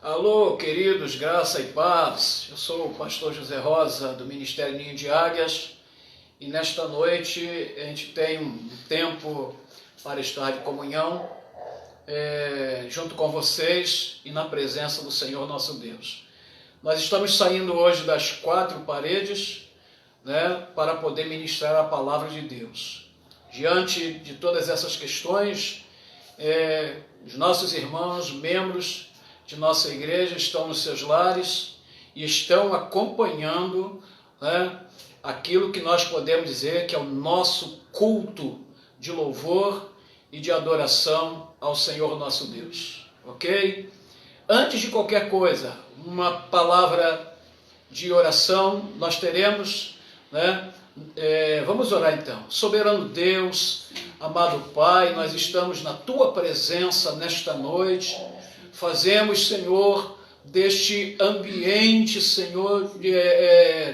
Alô, queridos, graça e paz. Eu sou o pastor José Rosa, do Ministério Ninho de Águias, e nesta noite a gente tem um tempo para estar de comunhão junto com vocês e na presença do Senhor nosso Deus. Nós estamos saindo hoje das quatro paredes, para poder ministrar a palavra de Deus. Diante de todas essas questões, os nossos irmãos, membros de nossa igreja estão nos seus lares e estão acompanhando aquilo que nós podemos dizer que é o nosso culto de louvor e de adoração ao Senhor nosso Deus, ok? Antes de qualquer coisa, uma palavra de oração nós teremos, vamos orar então. Soberano Deus, amado Pai, nós estamos na Tua presença nesta noite. Fazemos, Senhor, deste ambiente, Senhor,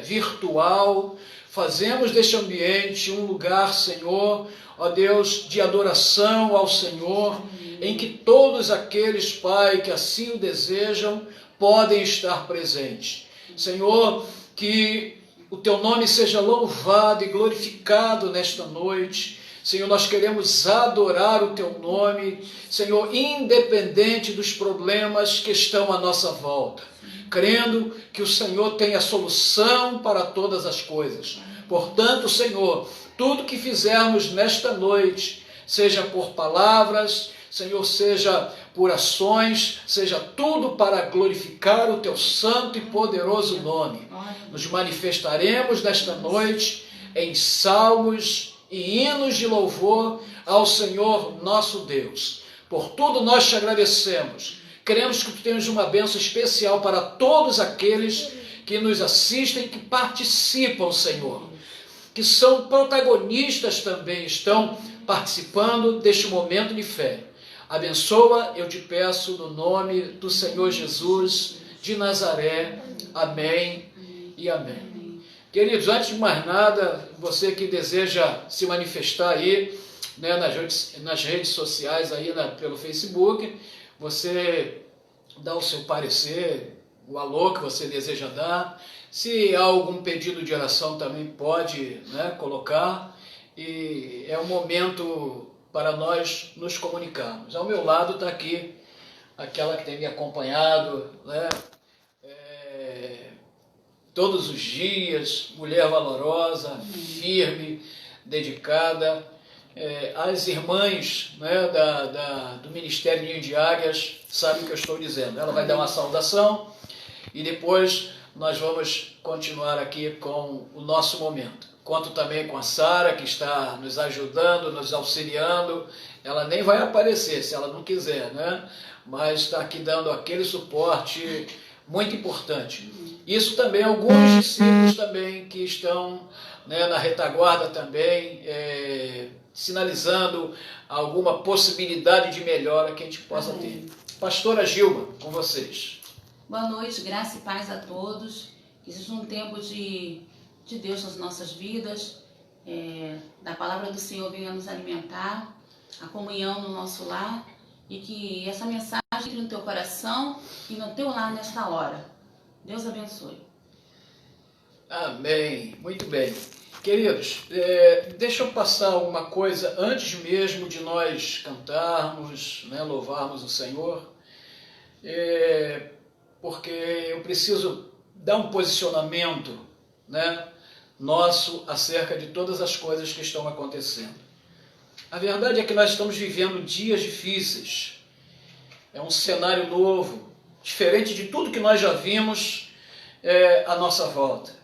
virtual, fazemos deste ambiente um lugar, Senhor, ó Deus, de adoração ao Senhor, em que todos aqueles, Pai, que assim o desejam, podem estar presentes. Senhor, que o Teu nome seja louvado e glorificado nesta noite. Senhor, nós queremos adorar o Teu nome, Senhor, independente dos problemas que estão à nossa volta, crendo que o Senhor tem a solução para todas as coisas. Portanto, Senhor, tudo que fizermos nesta noite, seja por palavras, Senhor, seja por ações, seja tudo para glorificar o Teu santo e poderoso nome. Nos manifestaremos nesta noite em salmos e hinos de louvor ao Senhor nosso Deus. Por tudo nós te agradecemos. Queremos que tu tenhas uma bênção especial para todos aqueles que nos assistem, que participam, Senhor, que são protagonistas também, estão participando deste momento de fé. Abençoa, eu te peço, no nome do Senhor Jesus de Nazaré. Amém e amém. Queridos, antes de mais nada, você que deseja se manifestar aí, nas redes sociais, aí pelo Facebook, você dá o seu parecer, o alô que você deseja dar. Se há algum pedido de oração também pode colocar, e é um momento para nós nos comunicarmos. Ao meu lado está aqui aquela que tem me acompanhado, todos os dias, mulher valorosa, firme, dedicada. As irmãs do Ministério Ninho de Águias sabem o que eu estou dizendo. Ela vai dar uma saudação e depois nós vamos continuar aqui com o nosso momento. Conto também com a Sara, que está nos ajudando, nos auxiliando. Ela nem vai aparecer se ela não quiser, mas está aqui dando aquele suporte muito importante. Isso também, alguns discípulos também que estão na retaguarda também, sinalizando alguma possibilidade de melhora que a gente possa ter. Pastora Gilma, com vocês. Boa noite, graça e paz a todos. Que seja um tempo de Deus nas nossas vidas, da palavra do Senhor venha nos alimentar, a comunhão no nosso lar, e que essa mensagem entre no teu coração e no teu lar nesta hora. Deus abençoe. Amém. Muito bem. Queridos, deixa eu passar uma coisa antes mesmo de nós cantarmos, louvarmos o Senhor, porque eu preciso dar um posicionamento nosso acerca de todas as coisas que estão acontecendo. A verdade é que nós estamos vivendo dias difíceis. É um cenário novo, diferente de tudo que nós já vimos à nossa volta.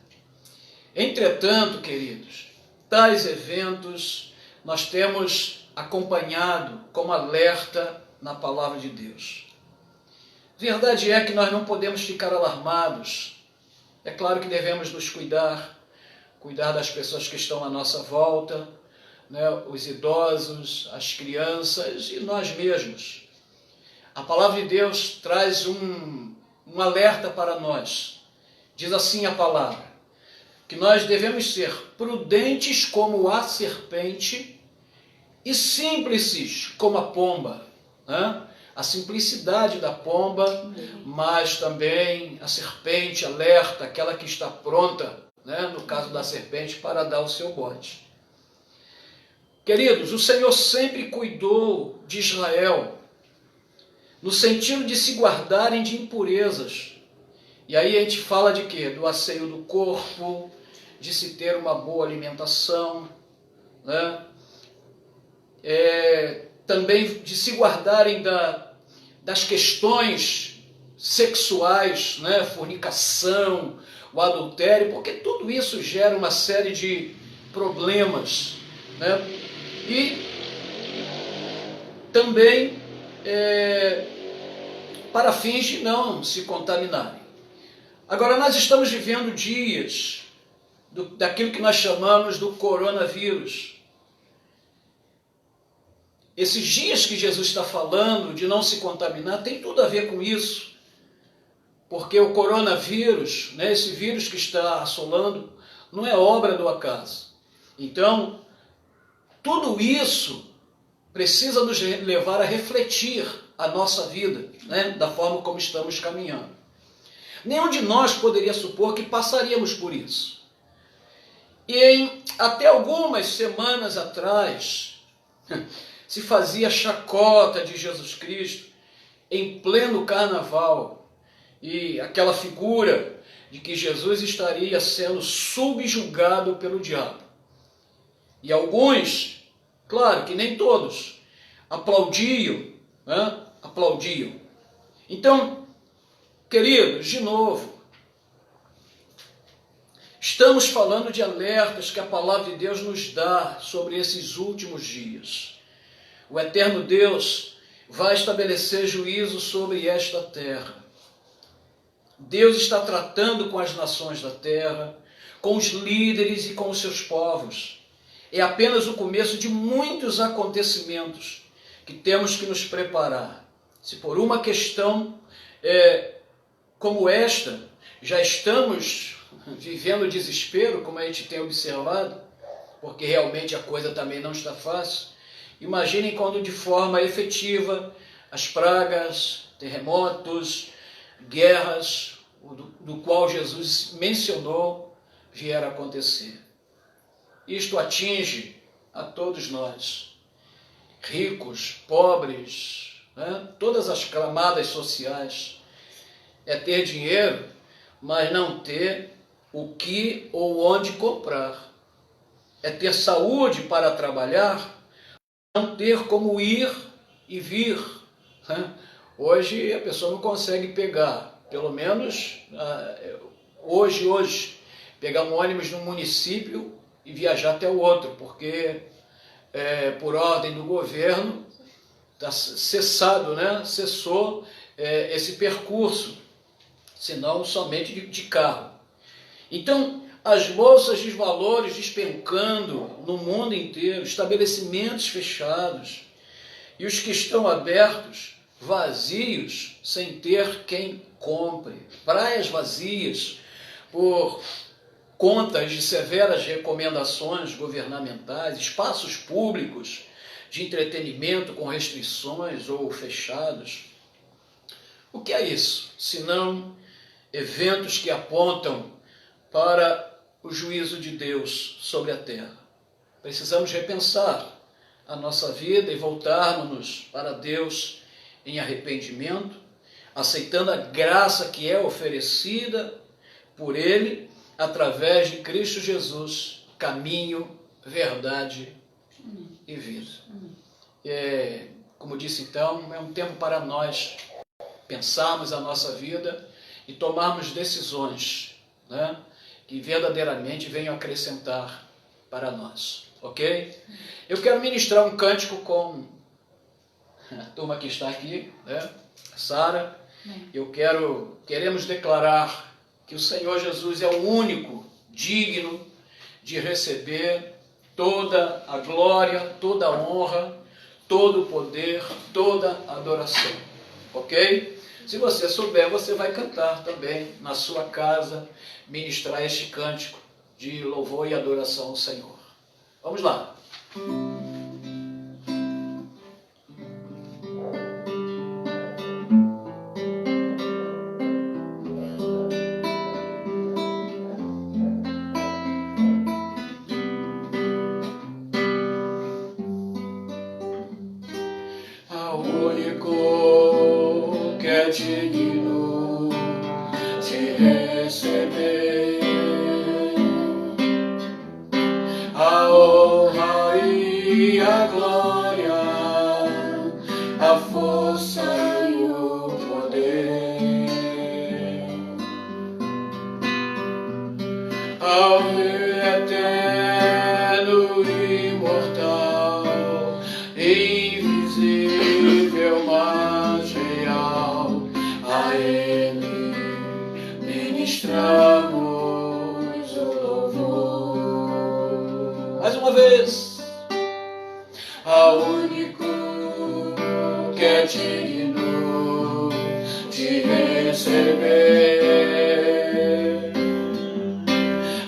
Entretanto, queridos, tais eventos nós temos acompanhado como alerta na palavra de Deus. Verdade é que nós não podemos ficar alarmados. É claro que devemos nos cuidar das pessoas que estão à nossa volta, os idosos, as crianças e nós mesmos. A palavra de Deus traz um alerta para nós. Diz assim a palavra, que nós devemos ser prudentes como a serpente e simples como a pomba. a simplicidade da pomba, mas também a serpente alerta, aquela que está pronta, né, no caso da serpente, para dar o seu bote. Queridos, o Senhor sempre cuidou de Israel, no sentido de se guardarem de impurezas. E aí a gente fala de quê? Do asseio do corpo, de se ter uma boa alimentação, né? Também de se guardarem das questões sexuais, né? Fornicação, o adultério, porque tudo isso gera uma série de problemas, né? E também para fins de não se contaminarem. Agora, nós estamos vivendo dias daquilo que nós chamamos do coronavírus. Esses dias que Jesus está falando de não se contaminar, tem tudo a ver com isso. Porque o coronavírus, né, esse vírus que está assolando, não é obra do acaso. Então, tudo isso precisa nos levar a refletir a nossa vida, né, da forma como estamos caminhando. Nenhum de nós poderia supor que passaríamos por isso. E até algumas semanas atrás, se fazia chacota de Jesus Cristo em pleno carnaval, e aquela figura de que Jesus estaria sendo subjugado pelo diabo. E alguns, claro que nem todos, aplaudiam, né? Aplaudiam. Então, queridos, de novo, estamos falando de alertas que a palavra de Deus nos dá sobre esses últimos dias. O eterno Deus vai estabelecer juízo sobre esta terra. Deus está tratando com as nações da terra, com os líderes e com os seus povos. É apenas o começo de muitos acontecimentos que temos que nos preparar. Se por uma questão como esta, já estamos vivendo desespero, como a gente tem observado, porque realmente a coisa também não está fácil. Imaginem quando de forma efetiva as pragas, terremotos, guerras, do qual Jesus mencionou, vieram a acontecer. Isto atinge a todos nós, ricos, pobres, né? Todas as camadas sociais. É ter dinheiro, mas não ter o que ou onde comprar. É ter saúde para trabalhar, não ter como ir e vir. Hoje a pessoa não consegue pegar, pelo menos hoje, pegar um ônibus num município e viajar até o outro, porque por ordem do governo está cessado, né? Cessou esse percurso, senão somente de carro. Então, as bolsas de valores despencando no mundo inteiro, estabelecimentos fechados, e os que estão abertos, vazios, sem ter quem compre, praias vazias, por contas de severas recomendações governamentais, espaços públicos de entretenimento com restrições ou fechados. O que é isso, senão eventos que apontam para o juízo de Deus sobre a terra? Precisamos repensar a nossa vida e voltarmos para Deus em arrependimento, aceitando a graça que é oferecida por Ele através de Cristo Jesus, caminho, verdade e vida. Como disse então, é um tempo para nós pensarmos a nossa vida e tomarmos decisões, né, que verdadeiramente venham acrescentar para nós, ok? Eu quero ministrar um cântico com a turma que está aqui, né, Sara. Queremos declarar que o Senhor Jesus é o único digno de receber toda a glória, toda a honra, todo o poder, toda a adoração, ok? Se você souber, você vai cantar também na sua casa, ministrar este cântico de louvor e adoração ao Senhor. Vamos lá. que é digno de receber a honra e a glória, a força e o poder, ao Rei eterno e imortal, invisível, mas real, a Ele ministramos o louvor. Mais uma vez, ao único que é digno de receber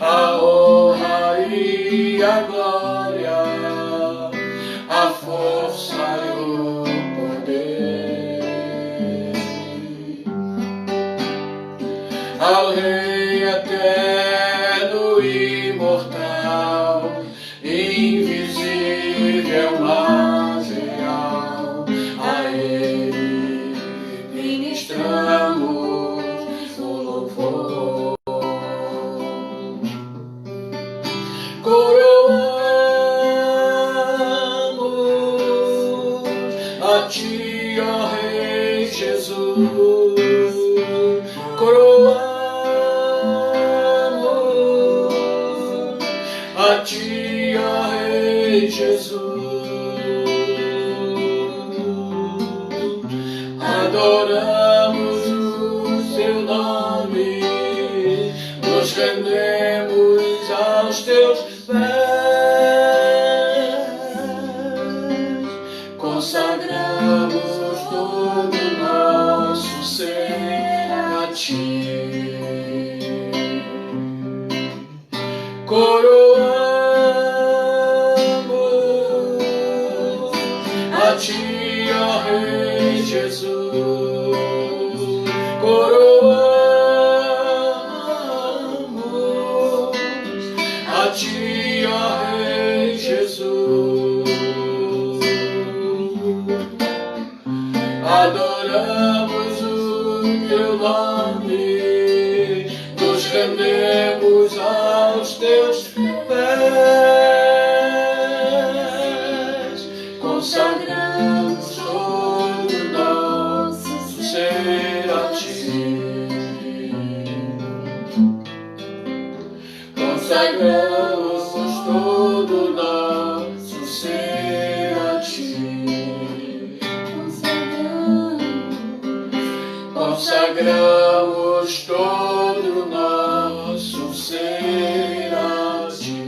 a honra e a glória, a força e o poder, ao Rei eterno e imortal, invisível, mas real, a Ele ministramos o louvor. Coroamos a Ti, ó Rei Jesus, coroamos a Ti, ó Rei Jesus, adoramos o Seu nome, nos rendemos aos Teus pés, consagramos todo o nosso ser a Ti. Coroamos a Ti, ó Rei Jesus, coroamos a Ti, ó Rei Jesus, adoramos o Teu nome, nos rendemos aos Teus pés, consagramos todo o nosso ser a Ti, consagramos todo o nosso ser a Ti, consagramos todo o nosso ser a Ti.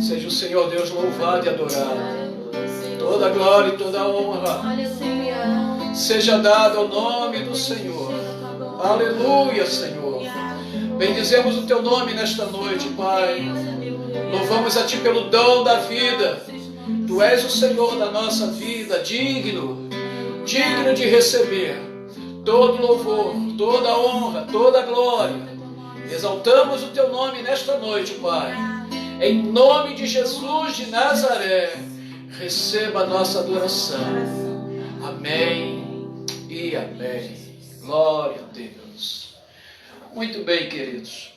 Seja o Senhor Deus louvado e adorado. Toda a glória e toda a honra seja dada ao nome do Senhor. Aleluia, Senhor. Bendizemos o Teu nome nesta noite, Pai. Louvamos a Ti pelo dom da vida. Tu és o Senhor da nossa vida, digno de receber todo louvor, toda honra, toda glória. Exaltamos o Teu nome nesta noite, Pai. Em nome de Jesus de Nazaré, receba a nossa adoração. Amém e amém. Glória a Deus. Muito bem, queridos.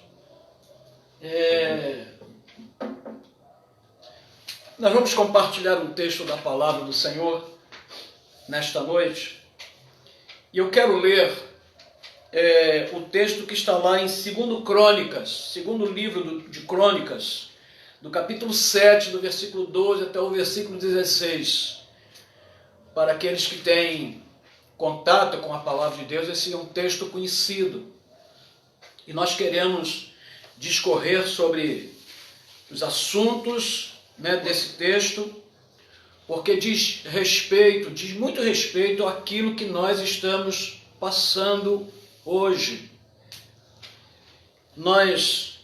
Nós vamos compartilhar um texto da palavra do Senhor nesta noite. E eu quero ler o texto que está lá em 2 Crônicas, segundo livro de Crônicas, do capítulo 7, do versículo 12 até o versículo 16. Para aqueles que têm contato com a palavra de Deus, esse é um texto conhecido. E nós queremos discorrer sobre os assuntos desse texto, porque diz muito respeito àquilo que nós estamos passando hoje. Nós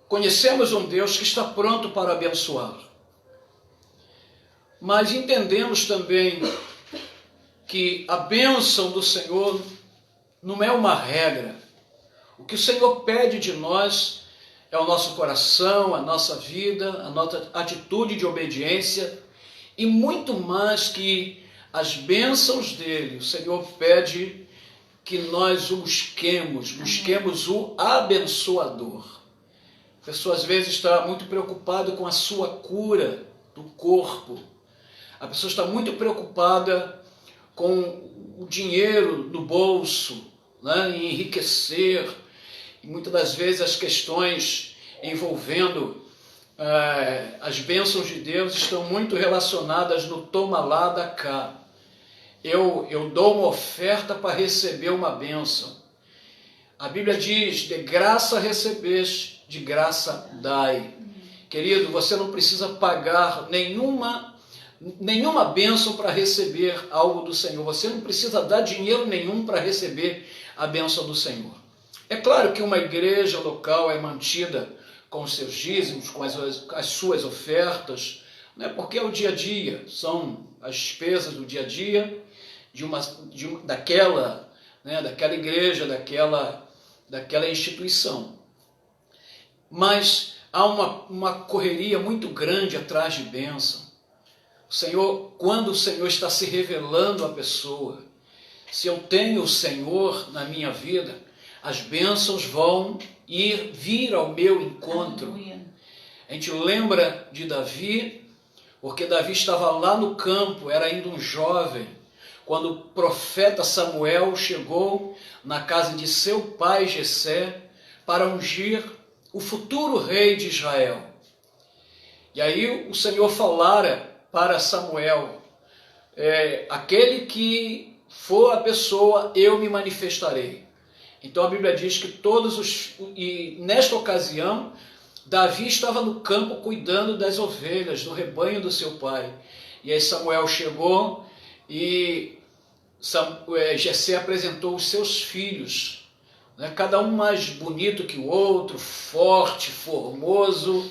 conhecemos um Deus que está pronto para abençoar, mas entendemos também que a bênção do Senhor não é uma regra. O que o Senhor pede de nós é o nosso coração, a nossa vida, a nossa atitude de obediência E muito mais que as bênçãos dele, o Senhor pede que nós o busquemos o abençoador. A pessoa às vezes está muito preocupada com a sua cura do corpo. A pessoa está muito preocupada com o dinheiro no bolso, né, em enriquecer. E muitas das vezes as questões envolvendo as bênçãos de Deus estão muito relacionadas no toma lá, dá cá. Eu dou uma oferta para receber uma bênção. A Bíblia diz, de graça recebeste, de graça dai. Querido, você não precisa pagar nenhuma bênção para receber algo do Senhor. Você não precisa dar dinheiro nenhum para receber a bênção do Senhor. É claro que uma igreja local é mantida com os seus dízimos, com as suas ofertas, né? Porque é o dia a dia, são as despesas do dia a dia daquela igreja, daquela instituição. Mas há uma correria muito grande atrás de bênção. Quando o Senhor está se revelando à pessoa, se eu tenho o Senhor na minha vida, as bênçãos vão vir ao meu encontro. Aleluia. A gente lembra de Davi, porque Davi estava lá no campo, era ainda um jovem, quando o profeta Samuel chegou na casa de seu pai Jessé para ungir o futuro rei de Israel. E aí o Senhor falara para Samuel, aquele que for a pessoa, eu me manifestarei. Então a Bíblia diz que e nesta ocasião, Davi estava no campo cuidando das ovelhas, do rebanho do seu pai. E aí Samuel chegou e Jessé apresentou os seus filhos, né? Cada um mais bonito que o outro, forte, formoso.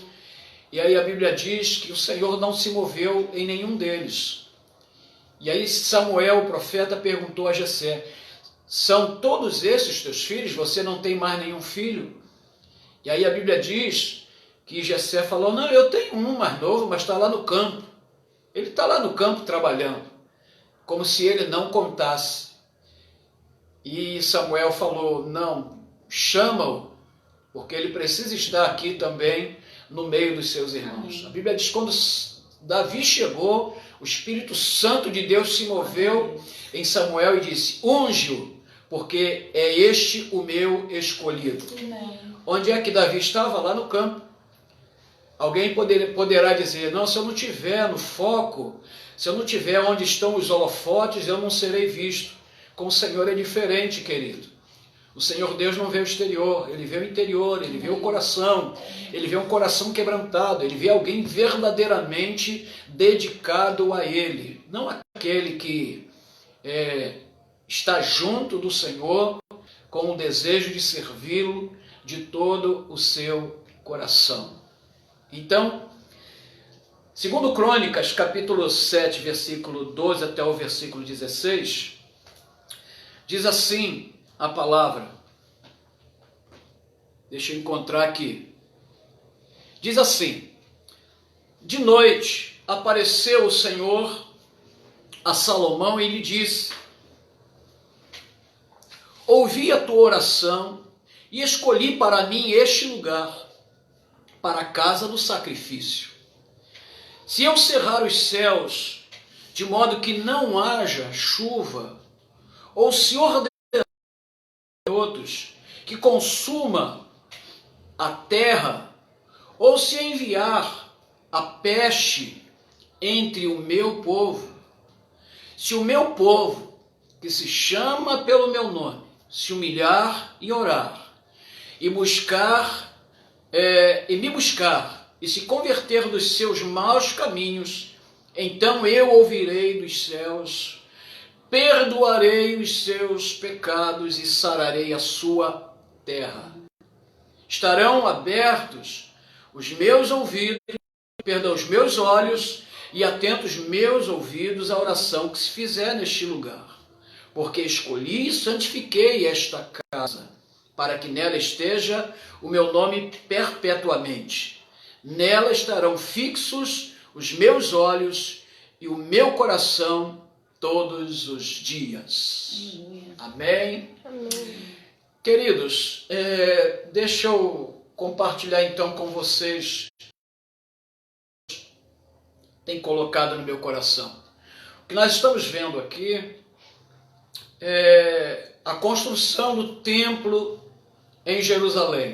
E aí a Bíblia diz que o Senhor não se moveu em nenhum deles. E aí Samuel, o profeta, perguntou a Jessé, são todos esses teus filhos? Você não tem mais nenhum filho? E aí a Bíblia diz que Jessé falou, não, eu tenho um mais novo, mas está lá no campo. Ele está lá no campo trabalhando, como se ele não contasse. E Samuel falou, não, chama-o, porque ele precisa estar aqui também no meio dos seus irmãos. A Bíblia diz que quando Davi chegou, o Espírito Santo de Deus se moveu em Samuel e disse, unge-o, porque é este o meu escolhido. Onde é que Davi estava? Lá no campo. Alguém poderá dizer, não, se eu não estiver no foco, se eu não estiver onde estão os holofotes, eu não serei visto. Com o Senhor é diferente, querido. O Senhor Deus não vê o exterior, Ele vê o interior, Ele vê o coração, Ele vê um coração quebrantado, Ele vê alguém verdadeiramente dedicado a Ele. Não aquele que está junto do Senhor com o desejo de servi-lo de todo o seu coração. Então, segundo Crônicas, capítulo 7, versículo 12 até o versículo 16, diz assim a palavra. Deixa eu encontrar aqui. Diz assim, de noite apareceu o Senhor a Salomão e lhe disse, ouvi a tua oração e escolhi para mim este lugar, para a casa do sacrifício. Se eu cerrar os céus, de modo que não haja chuva, ou se ordenar outros que consuma a terra, ou se enviar a peste entre o meu povo, se o meu povo, que se chama pelo meu nome, se humilhar e orar, e me buscar, e se converter dos seus maus caminhos, então eu ouvirei dos céus, perdoarei os seus pecados e sararei a sua terra. Estarão abertos os meus ouvidos, os meus olhos, e atentos meus ouvidos à oração que se fizer neste lugar. Porque escolhi e santifiquei esta casa, para que nela esteja o meu nome perpetuamente. Nela estarão fixos os meus olhos, e o meu coração todos os dias. Amém? Amém. Queridos, deixa eu compartilhar então com vocês o que tem colocado no meu coração. O que nós estamos vendo aqui é a construção do templo em Jerusalém.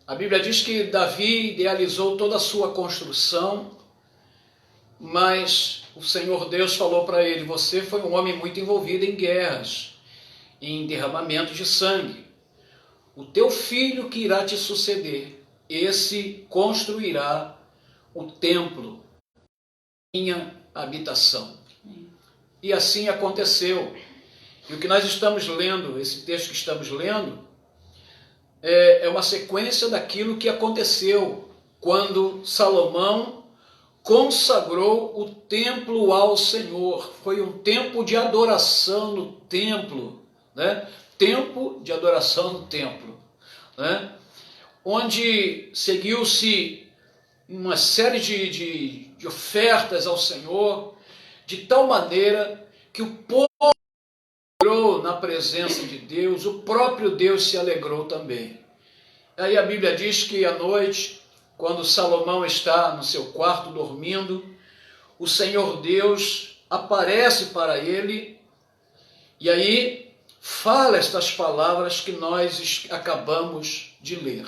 A Bíblia diz que Davi idealizou toda a sua construção, mas o Senhor Deus falou para ele: você foi um homem muito envolvido em guerras, em derramamento de sangue. O teu filho que irá te suceder, esse construirá o templo, minha habitação. E assim aconteceu. E o que nós estamos lendo, esse texto que estamos lendo, é uma sequência daquilo que aconteceu quando Salomão consagrou o templo ao Senhor. Foi um tempo de adoração no templo, né? Tempo de adoração no templo, né? Onde seguiu-se uma série de ofertas ao Senhor, de tal maneira que o povo alegrou na presença de Deus, o próprio Deus se alegrou também. Aí a Bíblia diz que à noite, quando Salomão está no seu quarto dormindo, o Senhor Deus aparece para ele e aí fala estas palavras que nós acabamos de ler.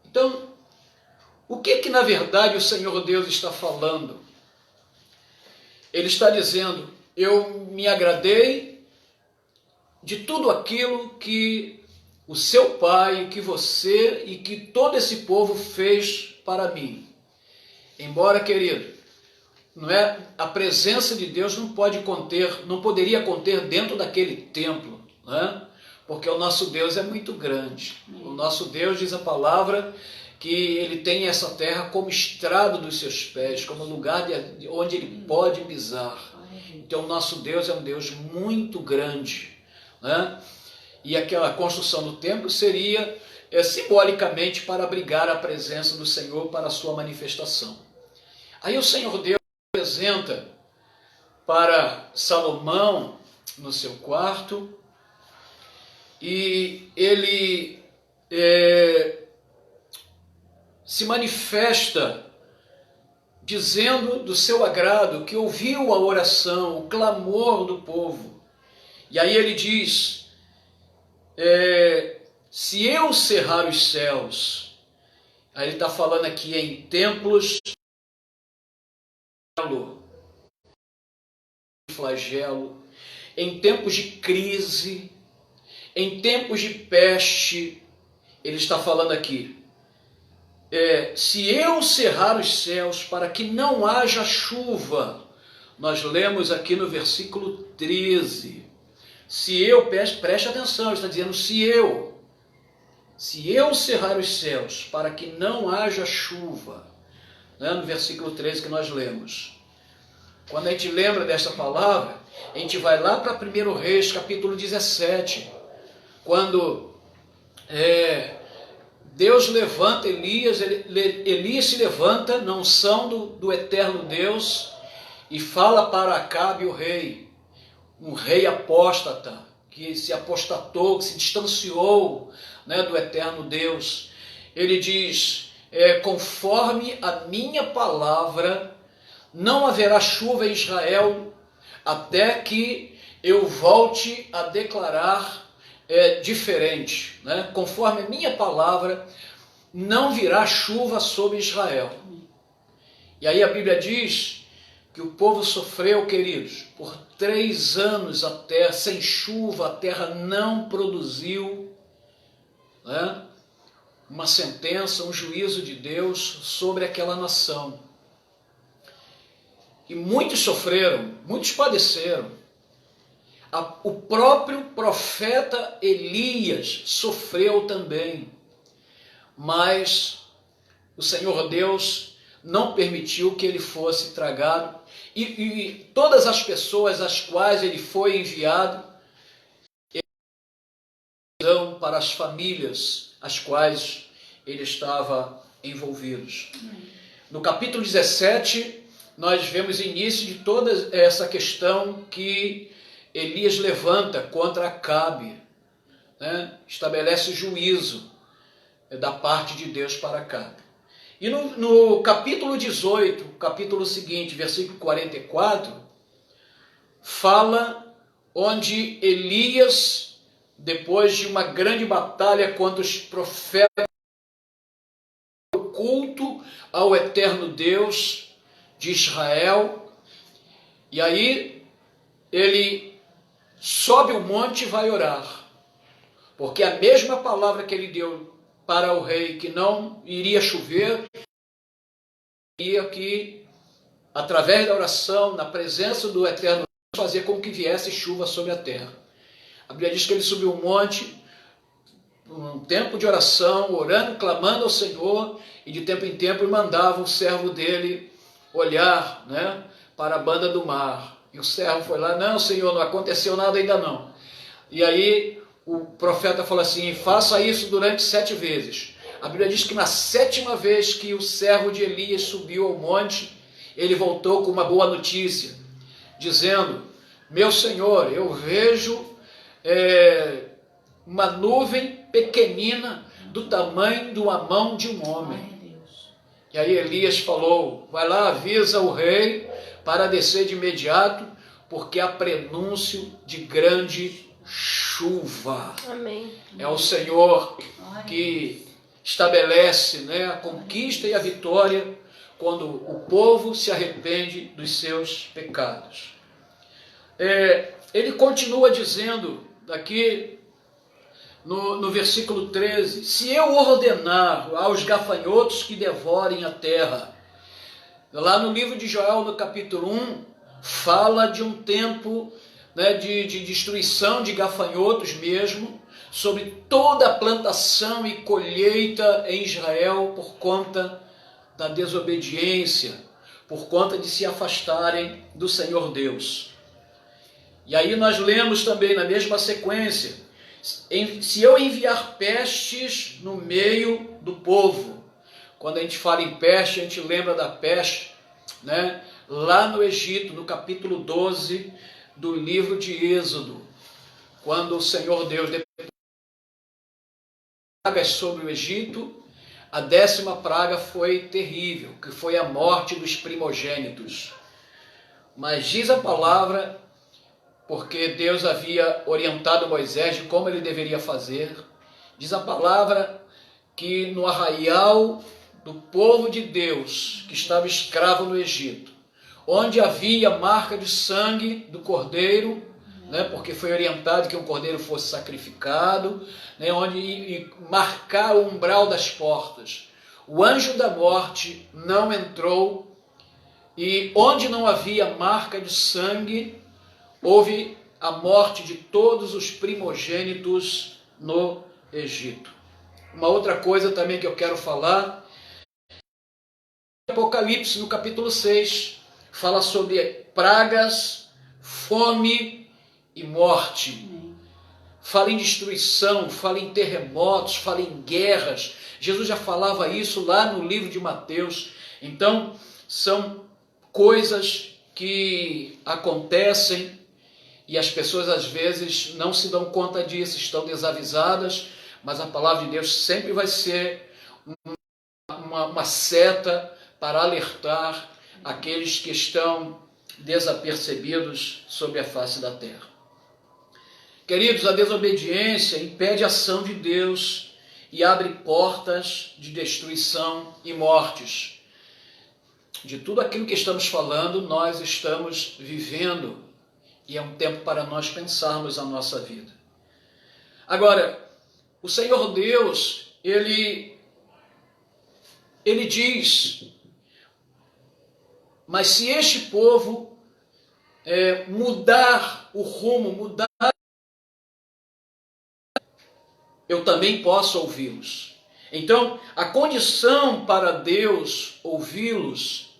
Então, o que na verdade o Senhor Deus está falando? Ele está dizendo: eu me agradei de tudo aquilo que o seu pai, que você e que todo esse povo fez para mim. Embora, querido, a presença de Deus não poderia conter dentro daquele templo, né? Porque o nosso Deus é muito grande. O nosso Deus, diz a palavra, que ele tem essa terra como estrado dos seus pés, como lugar onde ele pode pisar. Então o nosso Deus é um Deus muito grande, né? E aquela construção do templo seria simbolicamente para abrigar a presença do Senhor para a sua manifestação. Aí o Senhor Deus apresenta para Salomão no seu quarto e ele se manifesta dizendo do seu agrado, que ouviu a oração, o clamor do povo. E aí ele diz: se eu cerrar os céus, aí ele está falando aqui em templos, flagelo, em tempos de crise, em tempos de peste, ele está falando aqui, se eu cerrar os céus para que não haja chuva, nós lemos aqui no versículo 13, se eu, preste atenção, está dizendo se eu cerrar os céus para que não haja chuva, né, no versículo 13 que nós lemos. Quando a gente lembra desta palavra, a gente vai lá para 1 Reis, capítulo 17, quando Deus levanta Elias, Elias se levanta na unção do eterno Deus e fala para Acabe, o rei, um rei apóstata, que se apostatou, que se distanciou, né, do eterno Deus. Ele diz, conforme a minha palavra, não haverá chuva em Israel até que eu volte a declarar diferente, né? Conforme a minha palavra, não virá chuva sobre Israel. E aí a Bíblia diz que o povo sofreu, queridos, por 3 anos a terra, sem chuva, a terra não produziu, né, uma sentença, um juízo de Deus sobre aquela nação. E muitos sofreram, muitos padeceram. O próprio profeta Elias sofreu também, mas o Senhor Deus não permitiu que ele fosse tragado, e todas as pessoas às quais ele foi enviado, para as famílias às quais ele estava envolvido. No capítulo 17, nós vemos o início de toda essa questão que Elias levanta contra Acabe, né? Estabelece juízo da parte de Deus para Acabe. E no capítulo 18, capítulo seguinte, versículo 44, fala onde Elias, depois de uma grande batalha contra os profetas, o culto ao eterno Deus de Israel, e aí ele sobe o monte e vai orar, porque a mesma palavra que ele deu para o rei, que não iria chover, ia que, através da oração, na presença do eterno Deus, fazer com que viesse chuva sobre a terra. A Bíblia diz que ele subiu um monte, um tempo de oração, orando, clamando ao Senhor, e de tempo em tempo mandava o servo dele olhar, né, para a banda do mar. E o servo foi lá: não, Senhor, não aconteceu nada ainda não. E aí o profeta falou assim: faça isso durante 7 vezes. A Bíblia diz que na 7ª vez que o servo de Elias subiu ao monte, ele voltou com uma boa notícia, dizendo: meu Senhor, eu vejo uma nuvem pequenina do tamanho de uma mão de um homem. E aí Elias falou: vai lá, avisa o rei para descer de imediato, porque há prenúncio de grande chuva. Amém. É o Senhor que estabelece, né, a conquista e a vitória quando o povo se arrepende dos seus pecados. Ele continua dizendo aqui no versículo 13: se eu ordenar aos gafanhotos que devorem a terra. Lá no livro de Joel, no capítulo 1, fala de um tempo, né, de destruição de gafanhotos mesmo, sobre toda a plantação e colheita em Israel por conta da desobediência, por conta de se afastarem do Senhor Deus. E aí nós lemos também na mesma sequência: se eu enviar pestes no meio do povo. Quando a gente fala em peste, a gente lembra da peste, né, lá no Egito, no capítulo 12 do livro de Êxodo, quando o Senhor Deus pragas sobre o Egito. A 10ª praga foi terrível, que foi a morte dos primogênitos. Mas diz a palavra, porque Deus havia orientado Moisés de como ele deveria fazer, diz a palavra que no arraial do povo de Deus, que estava escravo no Egito, onde havia marca de sangue do cordeiro, né, porque foi orientado que um cordeiro fosse sacrificado, né, onde marcar o umbral das portas, o anjo da morte não entrou, e onde não havia marca de sangue, houve a morte de todos os primogênitos no Egito. Uma outra coisa também que eu quero falar, Apocalipse, no capítulo 6, fala sobre pragas, fome e morte. Fala em destruição, fala em terremotos, fala em guerras. Jesus já falava isso lá no livro de Mateus. Então, são coisas que acontecem e as pessoas às vezes não se dão conta disso, estão desavisadas, mas a palavra de Deus sempre vai ser uma seta para alertar aqueles que estão desapercebidos sobre a face da terra. Queridos, a desobediência impede a ação de Deus e abre portas de destruição e mortes. De tudo aquilo que estamos falando, nós estamos vivendo, e é um tempo para nós pensarmos a nossa vida. Agora, o Senhor Deus, Ele diz: mas se este povo mudar o rumo, mudar, eu também posso ouvi-los. Então, a condição para Deus ouvi-los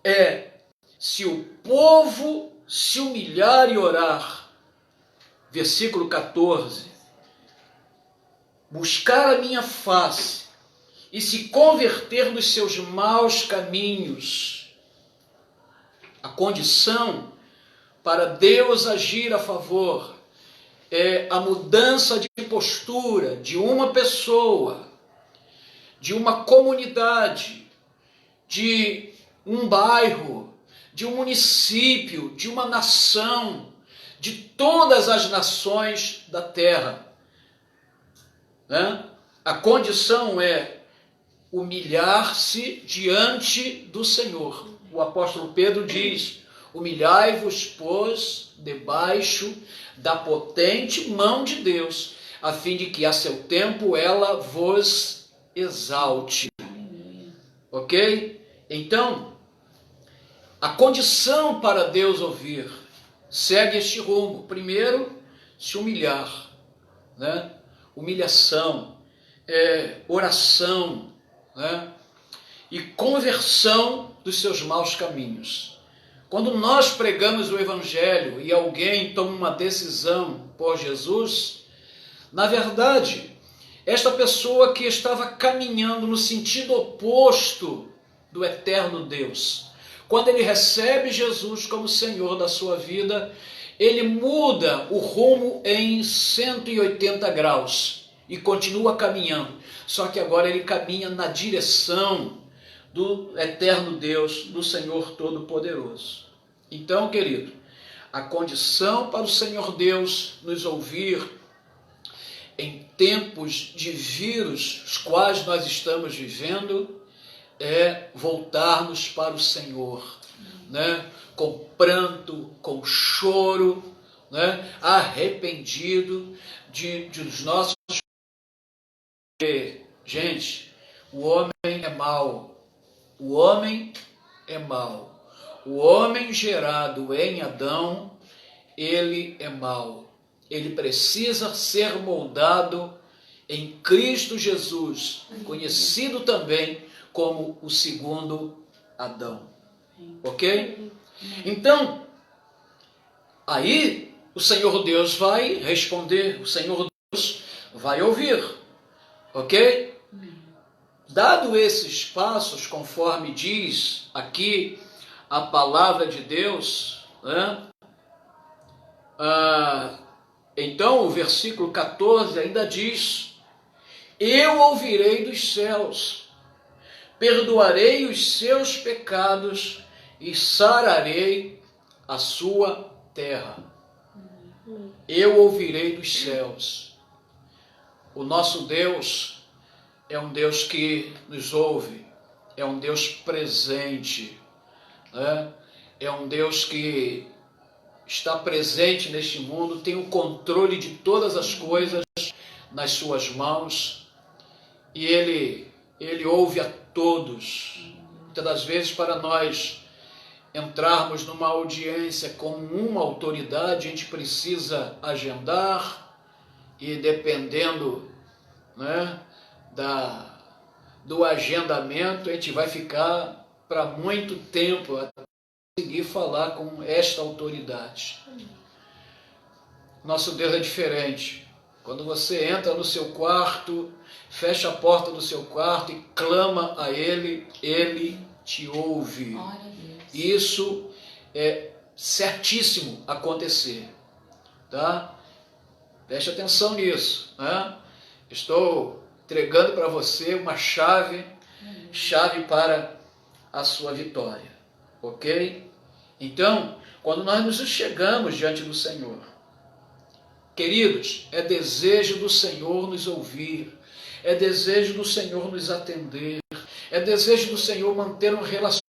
é se o povo se humilhar e orar. Versículo 14. Buscar a minha face e se converter dos seus maus caminhos. A condição para Deus agir a favor é a mudança de postura de uma pessoa, de uma comunidade, de um bairro, de um município, de uma nação, de todas as nações da terra. Né? A condição é humilhar-se diante do Senhor. O apóstolo Pedro diz: humilhai-vos, pois, debaixo da potente mão de Deus, a fim de que a seu tempo ela vos exalte. Ok? Então, a condição para Deus ouvir segue este rumo. Primeiro, se humilhar, né? Humilhação, oração, né? E conversão dos seus maus caminhos. Quando nós pregamos o Evangelho e alguém toma uma decisão por Jesus, na verdade, esta pessoa que estava caminhando no sentido oposto do eterno Deus, quando ele recebe Jesus como Senhor da sua vida, ele muda o rumo em 180 graus e continua caminhando. Só que agora ele caminha na direção do eterno Deus, do Senhor Todo-Poderoso. Então, querido, a condição para o Senhor Deus nos ouvir em tempos de vírus, os quais nós estamos vivendo, é voltarmos para o Senhor, né? Com pranto, com choro, né? Arrependido dos nossos... Gente, o homem é mau, o homem é mau, o homem gerado em Adão, ele é mau, ele precisa ser moldado em Cristo Jesus, conhecido também como o segundo Adão. Ok? Então, aí o Senhor Deus vai responder, o Senhor Deus vai ouvir. Ok? Dado esses passos, conforme diz aqui a palavra de Deus, né? Então o versículo 14 ainda diz: eu ouvirei dos céus, perdoarei os seus pecados e sararei a sua terra. Eu ouvirei dos céus. O nosso Deus é um Deus que nos ouve, é um Deus presente, né? É um Deus que está presente neste mundo, tem o controle de todas as coisas nas suas mãos, e Ele ouve a todos. Muitas das vezes, para nós entrarmos numa audiência com uma autoridade, a gente precisa agendar, e dependendo, né, do agendamento, a gente vai ficar para muito tempo até conseguir falar com esta autoridade. Nosso Deus é diferente. Quando você entra no seu quarto, fecha a porta do seu quarto e clama a Ele, Ele te ouve. Isso é certíssimo acontecer, tá? Preste atenção nisso, né? Estou entregando para você uma chave para a sua vitória, ok? Então, quando nós nos chegamos diante do Senhor, queridos, é desejo do Senhor nos ouvir, é desejo do Senhor nos atender, é desejo do Senhor manter um relacionamento.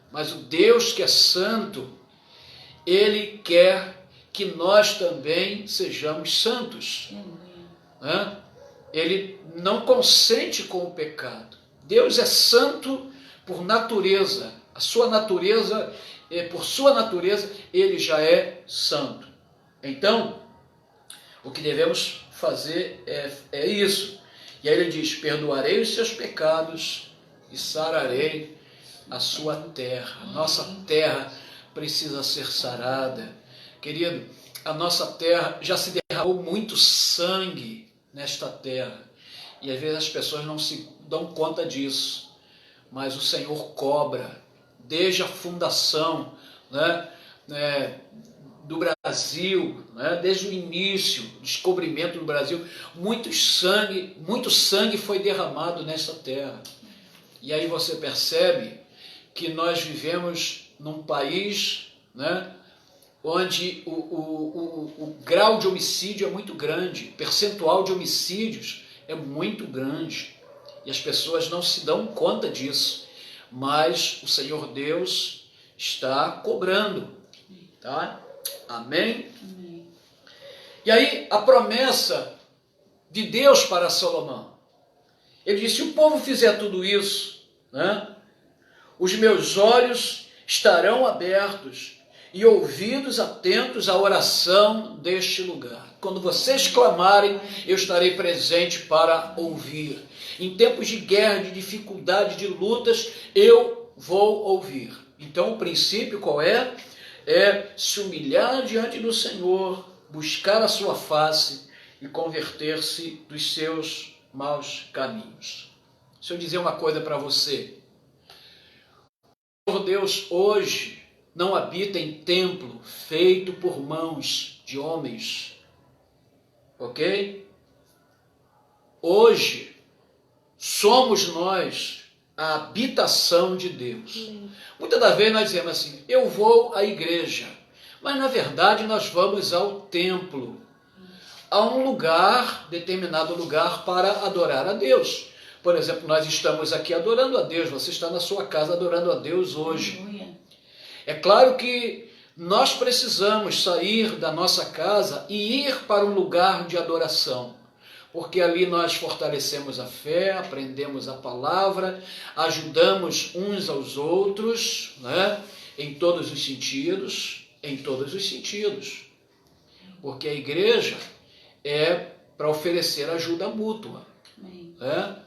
Mas o Deus que é santo, Ele quer que nós também sejamos santos. Né? Ele não consente com o pecado. Deus é santo por natureza. A sua natureza, por sua natureza, Ele já é santo. Então, o que devemos fazer é isso. E aí ele diz: perdoarei os seus pecados e sararei a sua terra. Nossa terra precisa ser sarada. Querido, a nossa terra já se derramou muito sangue nesta terra. E às vezes as pessoas não se dão conta disso. Mas o Senhor cobra desde a fundação, né, do Brasil, né, desde o início, descobrimento do Brasil, muito sangue foi derramado nessa terra. E aí você percebe que nós vivemos num país, né, onde o grau de homicídio é muito grande, o percentual de homicídios é muito grande, e as pessoas não se dão conta disso, mas o Senhor Deus está cobrando, tá? Amém? Amém. E aí a promessa de Deus para Salomão, ele disse: se o povo fizer tudo isso, né, os meus olhos estarão abertos e ouvidos atentos à oração deste lugar. Quando vocês clamarem, eu estarei presente para ouvir. Em tempos de guerra, de dificuldade, de lutas, eu vou ouvir. Então o princípio qual é? É se humilhar diante do Senhor, buscar a sua face e converter-se dos seus maus caminhos. Deixa eu dizer uma coisa para você. O Senhor Deus hoje não habita em templo feito por mãos de homens, ok? Hoje somos nós a habitação de Deus. Muitas das vezes nós dizemos assim: eu vou à igreja, mas na verdade nós vamos ao templo, a um lugar, determinado lugar para adorar a Deus. Por exemplo, nós estamos aqui adorando a Deus, você está na sua casa adorando a Deus hoje. Aleluia. É claro que nós precisamos sair da nossa casa e ir para um lugar de adoração, porque ali nós fortalecemos a fé, aprendemos a palavra, ajudamos uns aos outros, né? Em todos os sentidos, porque a igreja é para oferecer ajuda mútua, né?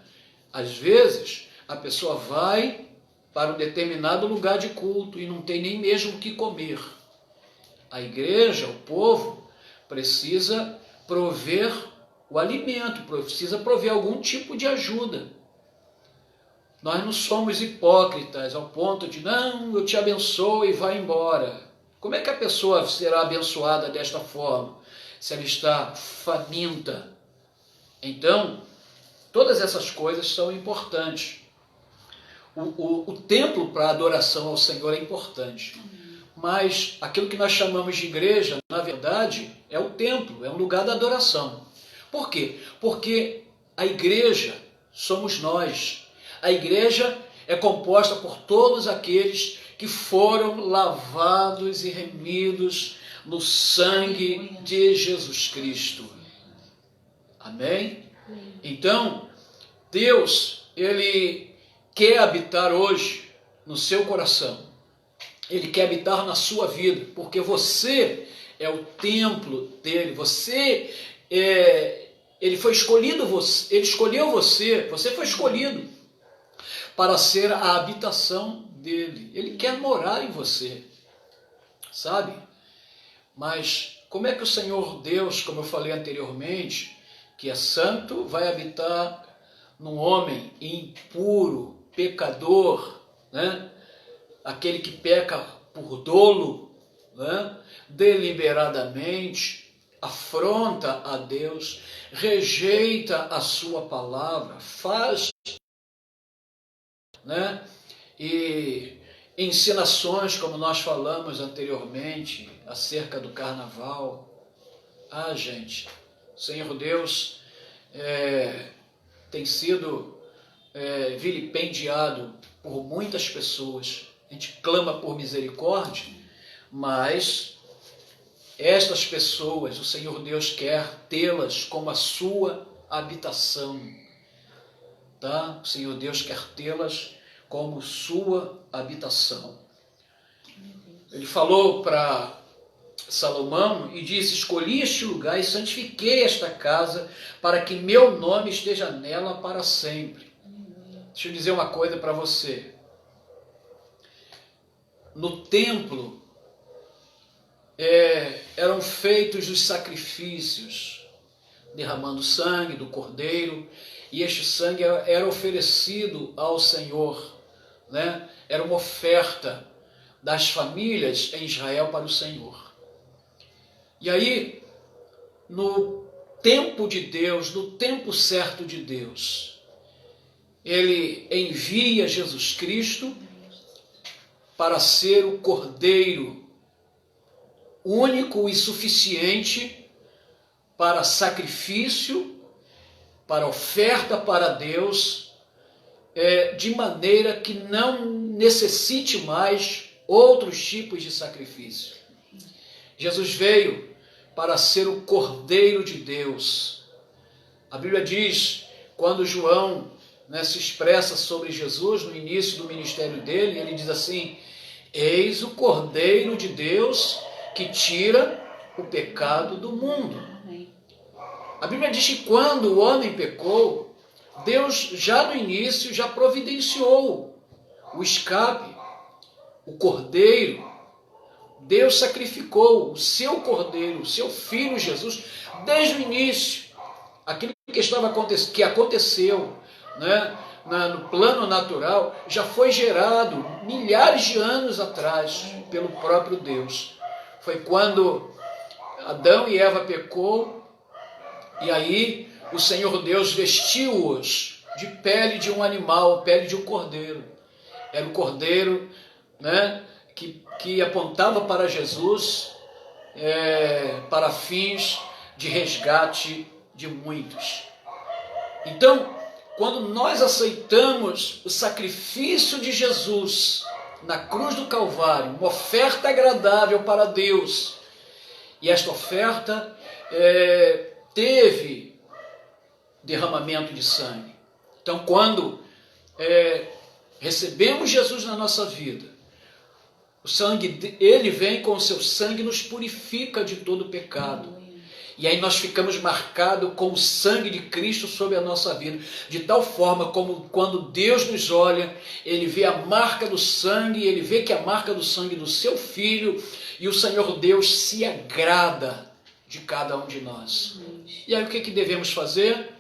Às vezes a pessoa vai para um determinado lugar de culto e não tem nem mesmo o que comer. A igreja, o povo, precisa prover o alimento, precisa prover algum tipo de ajuda. Nós não somos hipócritas ao ponto de: não, eu te abençoo e vai embora. Como é que a pessoa será abençoada desta forma, se ela está faminta? Então, todas essas coisas são importantes. O templo para adoração ao Senhor é importante, mas aquilo que nós chamamos de igreja, na verdade, é o templo, é um lugar da adoração. Por quê? Porque a igreja somos nós. A igreja é composta por todos aqueles que foram lavados e remidos no sangue de Jesus Cristo. Amém? Então, Deus, Ele quer habitar hoje no seu coração. Ele quer habitar na sua vida, porque você é o templo dele. Ele foi escolhido, ele escolheu você foi escolhido para ser a habitação dele. Ele quer morar em você, sabe? Mas como é que o Senhor Deus, como eu falei anteriormente, que é santo, vai habitar num homem impuro, pecador, né? Aquele que peca por dolo, né? Deliberadamente, afronta a Deus, rejeita a sua palavra, faz, né? E ensinações, como nós falamos anteriormente, acerca do carnaval. Gente, o Senhor Deus tem sido vilipendiado por muitas pessoas. A gente clama por misericórdia, mas estas pessoas, o Senhor Deus quer tê-las como a sua habitação, tá? O Senhor Deus quer tê-las como sua habitação. Ele falou para Salomão e disse: escolhi este lugar e santifiquei esta casa para que meu nome esteja nela para sempre. Deixa eu dizer uma coisa para você. No templo eram feitos os sacrifícios, derramando sangue do cordeiro, e este sangue era oferecido ao Senhor, né? era uma oferta das famílias em Israel para o Senhor. E aí, no tempo de Deus, no tempo certo de Deus, ele envia Jesus Cristo para ser o Cordeiro único e suficiente para sacrifício, para oferta para Deus, de maneira que não necessite mais outros tipos de sacrifício. Jesus veio para ser o Cordeiro de Deus. A Bíblia diz, quando João se expressa sobre Jesus no início do ministério dele, ele diz assim: eis o Cordeiro de Deus que tira o pecado do mundo. A Bíblia diz que quando o homem pecou, Deus já no início já providenciou o escape, o Cordeiro. Deus sacrificou o seu Cordeiro, o seu Filho Jesus, desde o início. Aquilo que aconteceu, no plano natural, já foi gerado milhares de anos atrás pelo próprio Deus. Foi quando Adão e Eva pecou, e aí o Senhor Deus vestiu-os de pele de um animal, pele de um cordeiro. Era o cordeiro, que apontava para Jesus, para fins de resgate de muitos. Então, quando nós aceitamos o sacrifício de Jesus na cruz do Calvário, uma oferta agradável para Deus, e esta oferta teve derramamento de sangue. Então, quando recebemos Jesus na nossa vida, o sangue, ele vem com o seu sangue e nos purifica de todo pecado. E aí nós ficamos marcados com o sangue de Cristo sobre a nossa vida, de tal forma como quando Deus nos olha, ele vê a marca do sangue, ele vê que a marca do sangue do seu Filho, e o Senhor Deus se agrada de cada um de nós. E aí o que devemos fazer?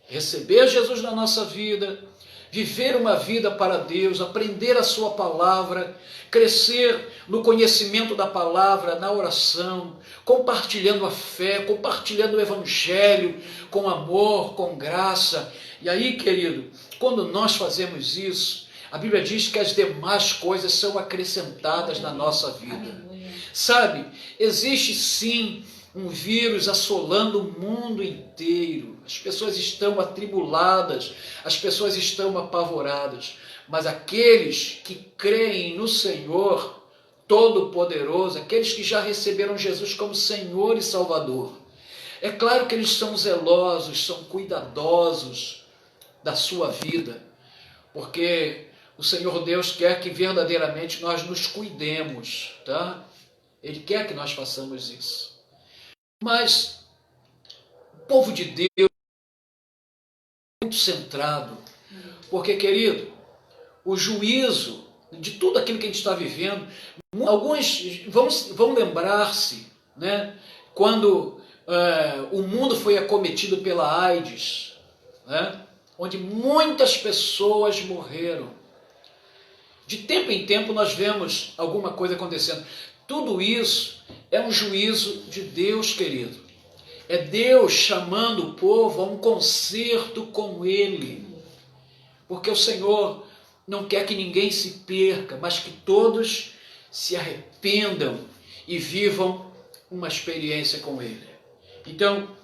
Receber Jesus na nossa vida, viver uma vida para Deus, aprender a sua palavra, crescer no conhecimento da palavra, na oração, compartilhando a fé, compartilhando o evangelho com amor, com graça. E aí, querido, quando nós fazemos isso, a Bíblia diz que as demais coisas são acrescentadas na nossa vida. Sabe, existe sim um vírus assolando o mundo inteiro. As pessoas estão atribuladas, as pessoas estão apavoradas. Mas aqueles que creem no Senhor Todo-Poderoso, aqueles que já receberam Jesus como Senhor e Salvador, é claro que eles são zelosos, são cuidadosos da sua vida, porque o Senhor Deus quer que verdadeiramente nós nos cuidemos, tá? Ele quer que nós façamos isso. Mas o povo de Deus é muito centrado, porque, querido, o juízo de tudo aquilo que a gente está vivendo, alguns vão lembrar-se, quando o mundo foi acometido pela AIDS, onde muitas pessoas morreram. De tempo em tempo nós vemos alguma coisa acontecendo. Tudo isso é um juízo de Deus, querido. É Deus chamando o povo a um concerto com Ele. Porque o Senhor não quer que ninguém se perca, mas que todos se arrependam e vivam uma experiência com Ele. Então,